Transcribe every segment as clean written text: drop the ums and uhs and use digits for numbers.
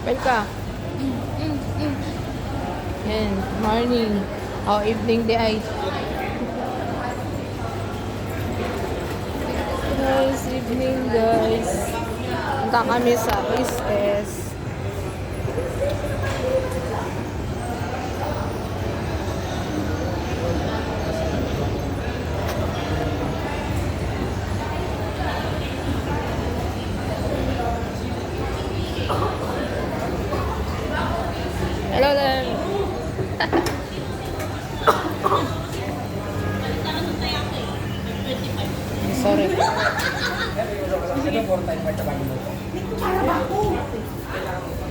Bel ka. Yan, morning. O, evening di ay. Guys, evening guys. Punta kami sa SS. Hello there. Sorry.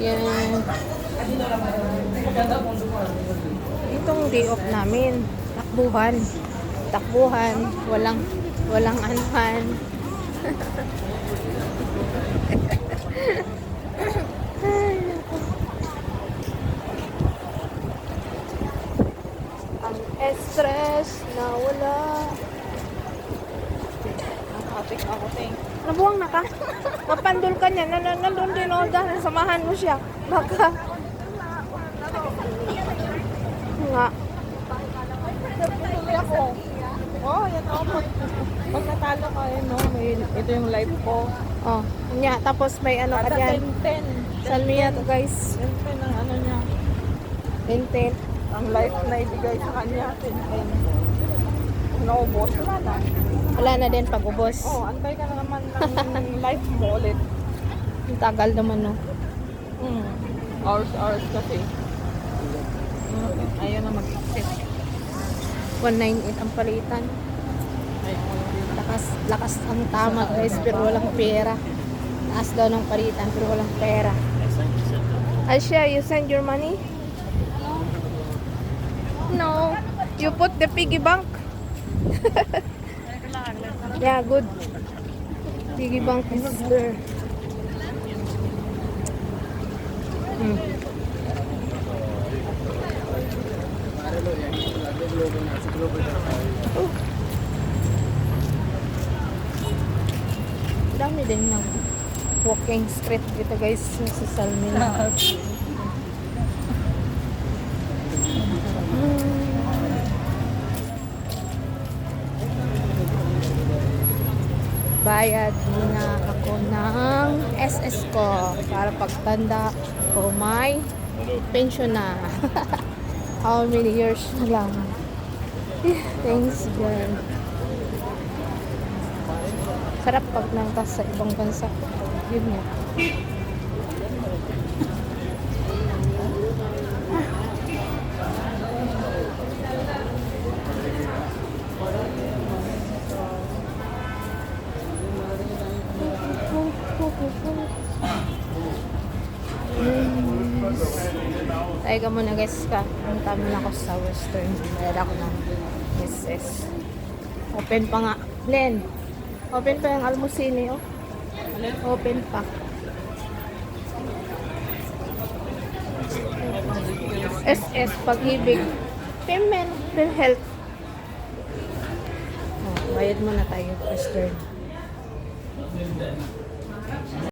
Yan. Itong day off namin. Takbuhan. Takbuhan. Walang anuhan. Ang stress na wala. Atik ako, ting. Nabuwang na ka? Napandol ka niya. Nandun din o dahil samahan mo siya. Baka. Nga. Tuloy ako. Oh, yan ako. Pag natalo ka, no, ito yung live ko. Oh, nya. Tapos may ano ka Kada dyan. 10-10. Salmiya to guys. 10-10 ang ano niya. Tintin. Ang live na ibigay sa kanya. 10-10. Naubos na na. Wala na din pag-ubos. Oh, antay ka na naman ng live mo ulit. Ang tagal naman, no? Hours kasi. Ayun na mag-exit. 198 ang palitan. Lakas ang tama guys, pero walang pera. Taas daw ng palitan, pero walang pera. Asya, you send your money? No. You put the piggy bank? Yeah, good. Piggy bank is there. Oh. Dami din ng walking street dito guys sa Salmina. Bayad muna ako ng SS ko para pagtanda ko may pension na. How many years na lang. Thanks girl. Sarap pag nangkas sa ibang bansa. Yun nga. Tayo ka muna guys ka. Punta muna ako sa Western. Mayroon ako ng SS. Open pa nga. Len. Open pa yung almusini oh. Open pa. SS Pag-ibig. Payment. PhilHealth. Oh, bayad muna tayo Western.